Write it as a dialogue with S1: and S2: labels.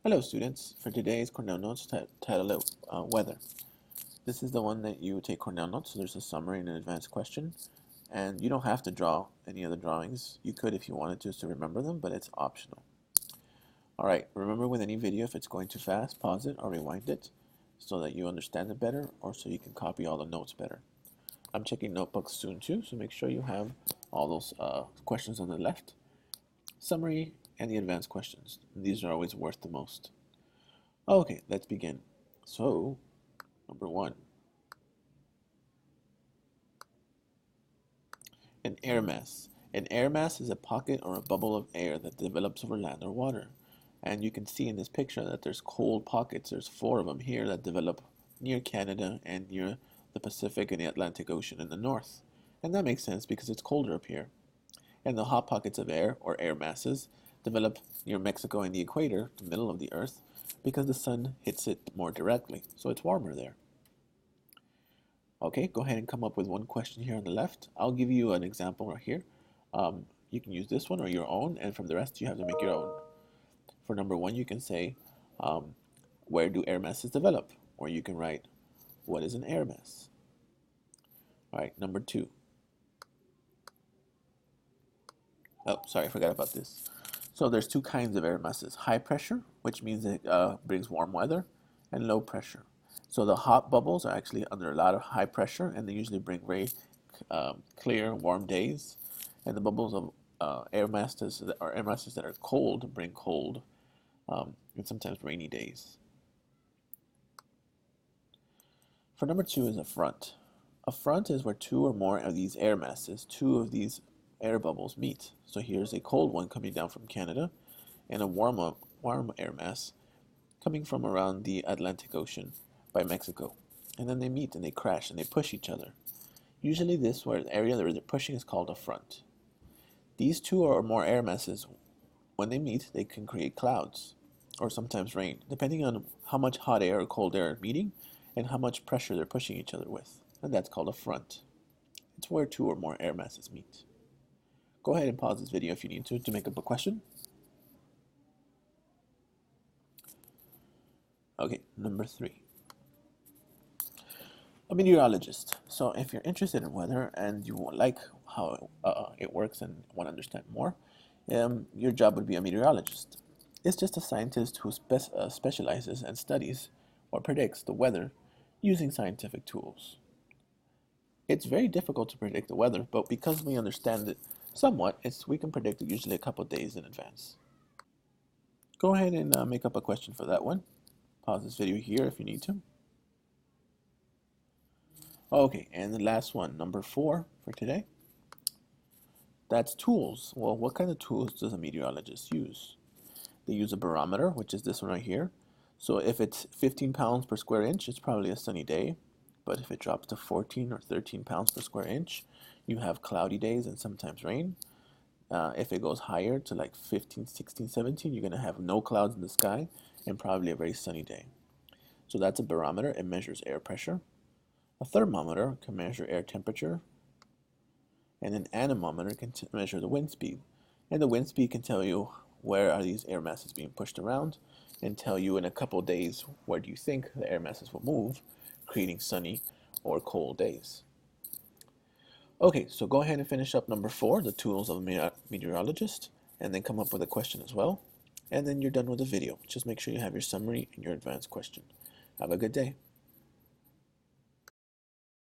S1: Hello students, for today's Cornell Notes titled Weather. This is the one that you take Cornell Notes, so there's a summary and an advanced question. And you don't have to draw any of the drawings. You could if you wanted to remember them, but it's optional. Alright, remember with any video, if it's going too fast, pause it or rewind it so that you understand it better or so you can copy all the notes better. I'm checking notebooks soon too, so make sure you have all those questions on the left. Summary and the advanced questions. These are always worth the most. Okay, let's begin. So, number one, an air mass. An air mass is a pocket or a bubble of air that develops over land or water. And you can see in this picture that there's cold pockets. There's 4 of them here that develop near Canada and near the Pacific and the Atlantic Ocean in the north. And that makes sense because it's colder up here. And the hot pockets of air, or air masses, develop near Mexico and the equator, the middle of the earth, because the sun hits it more directly, so it's warmer there. Okay, go ahead and come up with one question here on the left. I'll give you an example right here. You can use this one or your own, and from the rest you have to make your own. For number one, you can say, where do air masses develop? Or you can write, what is an air mass? All right, number two. Oh, sorry, I forgot about this. So there's 2 kinds of air masses. High pressure, which means it brings warm weather, and low pressure. So the hot bubbles are actually under a lot of high pressure, and they usually bring very clear, warm days. And the bubbles of air masses that are cold bring cold and sometimes rainy days. For number 2 is a front. A front is where 2 or more of these air masses, 2 of these air bubbles meet. So here's a cold one coming down from Canada and a warm air mass coming from around the Atlantic Ocean by Mexico. And then they meet and they crash and they push each other. Usually this area where they're pushing is called a front. These 2 or more air masses, when they meet, they can create clouds or sometimes rain, depending on how much hot air or cold air are meeting and how much pressure they're pushing each other with. And that's called a front. It's where 2 or more air masses meet. Go ahead and pause this video if you need to make up a question. Okay, number 3. A meteorologist. So if you're interested in weather and you like how it works and want to understand more, your job would be a meteorologist. It's just a scientist who specializes and studies or predicts the weather using scientific tools. It's very difficult to predict the weather, but because we understand it somewhat, we can predict it usually a couple days in advance. Go ahead and make up a question for that one. Pause this video here if you need to. Okay, and the last one, number 4 for today. That's tools. Well, what kind of tools does a meteorologist use? They use a barometer, which is this one right here. So if it's 15 pounds per square inch, it's probably a sunny day. But if it drops to 14 or 13 pounds per square inch, you have cloudy days and sometimes rain. If it goes higher to like 15, 16, 17, you're going to have no clouds in the sky and probably a very sunny day. So that's a barometer. It measures air pressure. A thermometer can measure air temperature. And an anemometer can measure the wind speed. And the wind speed can tell you where are these air masses being pushed around and tell you in a couple days where do you think the air masses will move, creating sunny or cold days. Okay, so go ahead and finish up number 4, the tools of a meteorologist, and then come up with a question as well. And then you're done with the video. Just make sure you have your summary and your advanced question. Have a good day.